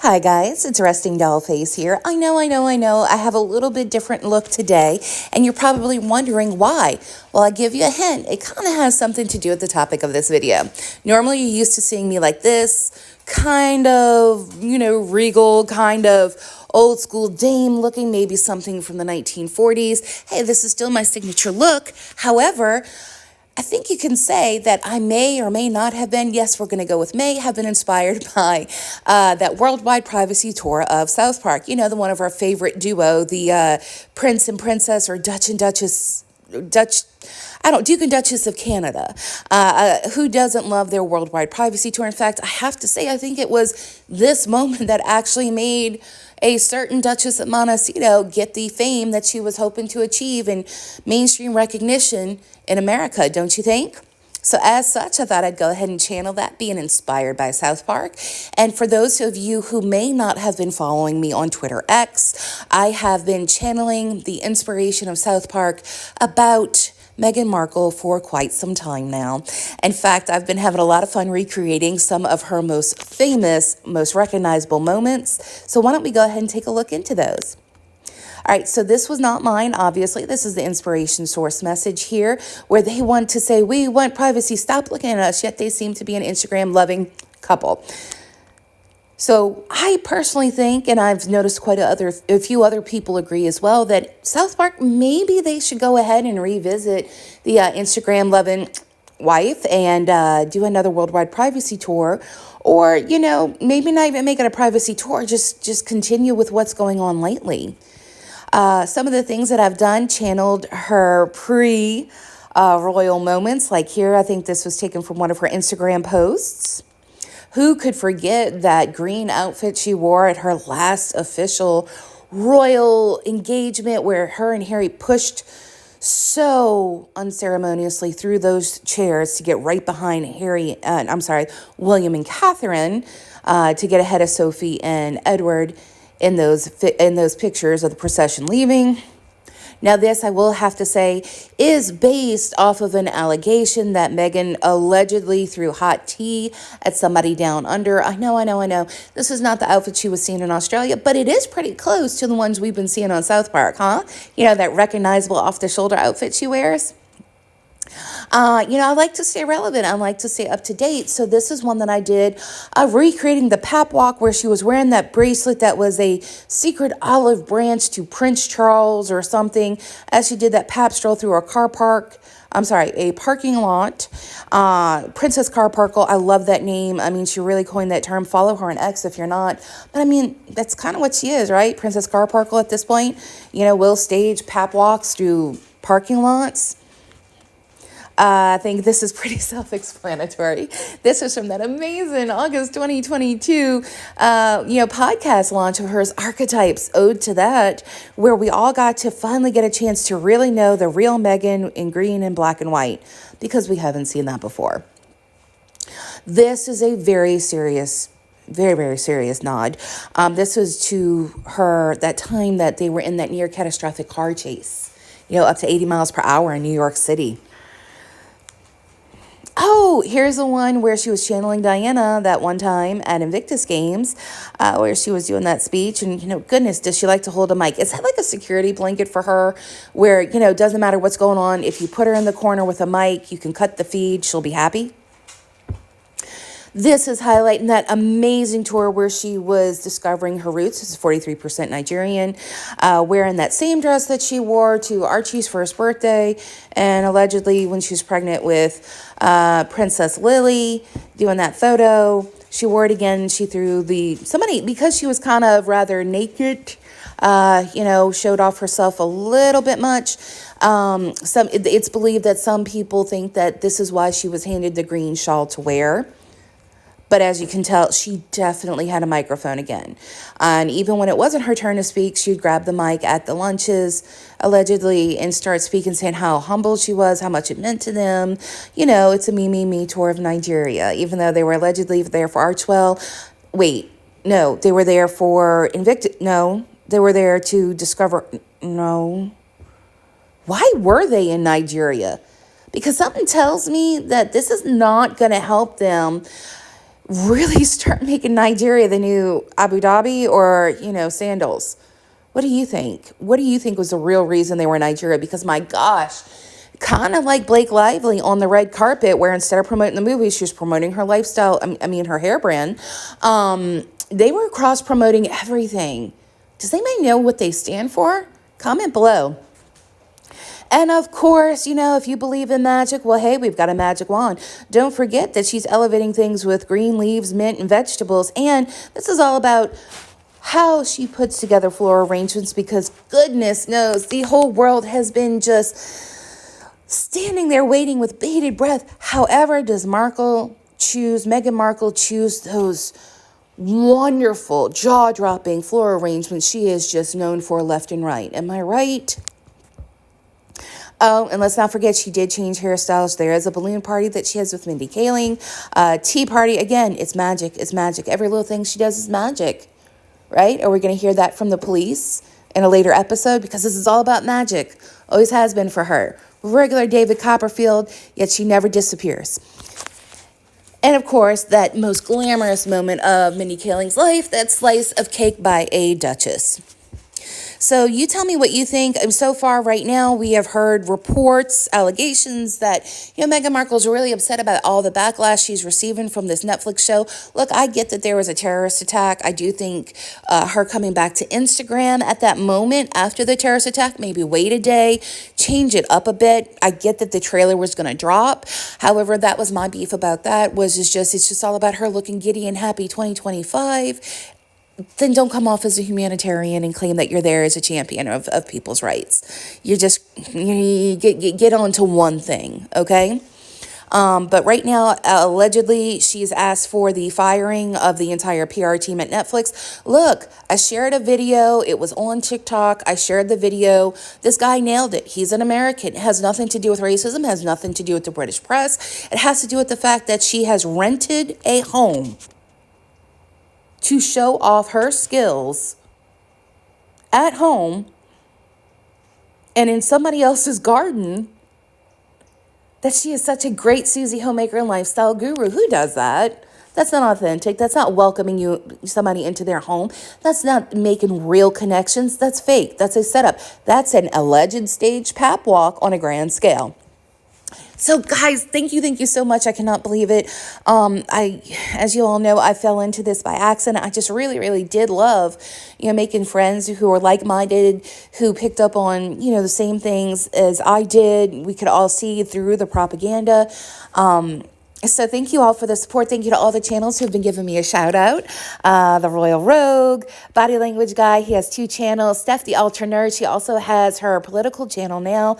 Hi guys, it's Resting Dollface here. I know. I have a little bit different look today, and you're probably wondering why. Well, I'll give you a hint. It kind of has something to do with the topic of this video. Normally, you're used to seeing me like this, kind of, regal, kind of old school dame looking, maybe something from the 1940s. Hey, this is still my signature look. However, I think you can say that I may or may not have been, yes, we're going to go with may, have been inspired by that worldwide privacy tour of South Park. You know, the one of our favorite duo, the Prince and Princess, or Duke and Duchess of Canada. Who doesn't love their worldwide privacy tour? In fact, I have to say, I think it was this moment that actually made a certain Duchess of Montecito get the fame that she was hoping to achieve and mainstream recognition in America, don't you think? So as such, I thought I'd go ahead and channel that, being inspired by South Park. And for those of you who may not have been following me on Twitter X, I have been channeling the inspiration of South Park about Meghan Markle for quite some time now. In fact, I've been having a lot of fun recreating some of her most famous, most recognizable moments. So why don't we go ahead and take a look into those? All right, so this was not mine, obviously. This is the inspiration source message here, where they want to say, we want privacy, stop looking at us, yet they seem to be an Instagram-loving couple. So I personally think, and I've noticed a few other people agree as well, that South Park, maybe they should go ahead and revisit the Instagram-loving wife and do another worldwide privacy tour. Or, maybe not even make it a privacy tour, just continue with what's going on lately. Some of the things that I've done, channeled her pre-royal moments. Like here, I think this was taken from one of her Instagram posts. Who could forget that green outfit she wore at her last official royal engagement, where her and Harry pushed so unceremoniously through those chairs to get right behind William and Catherine, to get ahead of Sophie and Edward in those pictures of the procession leaving. Now, this, I will have to say, is based off of an allegation that Meghan allegedly threw hot tea at somebody down under. I know. This is not the outfit she was seeing in Australia, but it is pretty close to the ones we've been seeing on South Park, huh? That recognizable off-the-shoulder outfit she wears. I like to stay relevant. I like to stay up to date. So this is one that I did, recreating the pap walk where she was wearing that bracelet that was a secret olive branch to Prince Charles or something, as she did that pap stroll through a parking lot. Princess Carparkle, I love that name. I mean, she really coined that term. Follow her on X if you're not. But I mean, that's kind of what she is, right? Princess Carparkle at this point. Will stage pap walks through parking lots. I think this is pretty self-explanatory. This is from that amazing August 2022, podcast launch of hers, Archetypes, Ode to That, where we all got to finally get a chance to really know the real Meghan in green and black and white, because we haven't seen that before. This is a very serious, very, very serious nod. This was to her, that time that they were in that near catastrophic car chase, up to 80 miles per hour in New York City. Oh, here's the one where she was channeling Diana that one time at Invictus Games, where she was doing that speech. And, goodness, does she like to hold a mic? Is that like a security blanket for her where, it doesn't matter what's going on. If you put her in the corner with a mic, you can cut the feed. She'll be happy. This is highlighting that amazing tour where she was discovering her roots. This is 43% Nigerian, wearing that same dress that she wore to Archie's first birthday, and allegedly when she was pregnant with Princess Lily, doing that photo. She wore it again. She threw because she was kind of rather naked, showed off herself a little bit much. It's believed that some people think that this is why she was handed the green shawl to wear. But as you can tell, she definitely had a microphone again. And even when it wasn't her turn to speak, she'd grab the mic at the lunches, allegedly, and start speaking, saying how humble she was, how much it meant to them. It's a me tour of Nigeria, even though they were allegedly there for Archwell. Wait, no, they were there for Invictus. No, they were there to discover. No. Why were they in Nigeria? Because something tells me that this is not going to help them really start making Nigeria the new Abu Dhabi or, sandals? What do you think? What do you think was the real reason they were in Nigeria? Because my gosh, kind of like Blake Lively on the red carpet, where instead of promoting the movie, she was promoting her lifestyle, her hair brand. They were cross-promoting everything. Does anybody know what they stand for? Comment below. And of course, if you believe in magic, well, hey, we've got a magic wand. Don't forget that she's elevating things with green leaves, mint, and vegetables. And this is all about how she puts together floral arrangements, because goodness knows the whole world has been just standing there waiting with bated breath. However, does Meghan Markle choose those wonderful, jaw-dropping floral arrangements she is just known for left and right? Am I right? Oh, and let's not forget, she did change hairstyles. There is a balloon party that she has with Mindy Kaling. Tea party, again, it's magic. It's magic. Every little thing she does is magic, right? Are we going to hear that from the police in a later episode? Because this is all about magic. Always has been for her. Regular David Copperfield, yet she never disappears. And of course, that most glamorous moment of Mindy Kaling's life, that slice of cake by a duchess. So you tell me what you think. So far right now, we have heard reports, allegations that, Meghan Markle's really upset about all the backlash she's receiving from this Netflix show. Look, I get that there was a terrorist attack. I do think her coming back to Instagram at that moment after the terrorist attack, maybe wait a day, change it up a bit. I get that the trailer was going to drop. However, that was my beef about that, it's just all about her looking giddy and happy 2025. Then don't come off as a humanitarian and claim that you're there as a champion of people's rights. You get on to one thing, okay? But right now, allegedly, she's asked for the firing of the entire PR team at Netflix. Look, I shared a video. It was on TikTok. I shared the video. This guy nailed it. He's an American. It has nothing to do with racism. It has nothing to do with the British press. It has to do with the fact that she has rented a home to show off her skills at home and in somebody else's garden, that she is such a great Susie homemaker and lifestyle guru. Who does that? That's not authentic. That's not welcoming somebody into their home. That's not making real connections. That's fake. That's a setup. That's an alleged stage pap walk on a grand scale. So guys, thank you so much. I cannot believe it. As you all know, I fell into this by accident. I just really did love, making friends who are like-minded, who picked up on, the same things as I did. We could all see through the propaganda. So thank you all for the support. Thank you to all the channels who have been giving me a shout out. The Royal Rogue, Body Language Guy, he has 2 channels. Steph the Ultra Nerd, she also has her political channel now.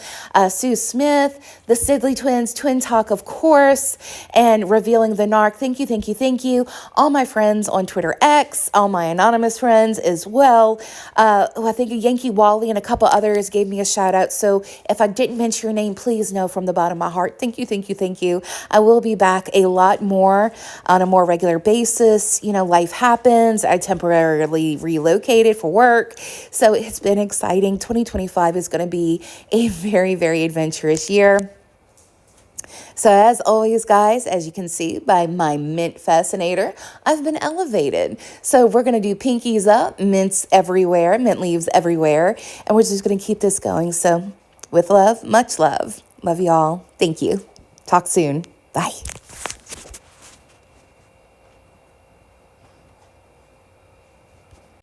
Sue Smith, the Sidley Twins, Twin Talk, of course, and Revealing the Narc. Thank you. All my friends on Twitter X, all my anonymous friends as well. I think Yankee Wally and a couple others gave me a shout out. So if I didn't mention your name, please know from the bottom of my heart. Thank you. I will be back a lot more on a more regular basis. Life happens. I temporarily relocated for work. So it's been exciting. 2025 is going to be a very adventurous year. So as always, guys, as you can see by my mint fascinator, I've been elevated. So we're going to do pinkies up, mints everywhere, mint leaves everywhere. And we're just going to keep this going. So with love, much love. Love y'all. Thank you. Talk soon. Bye.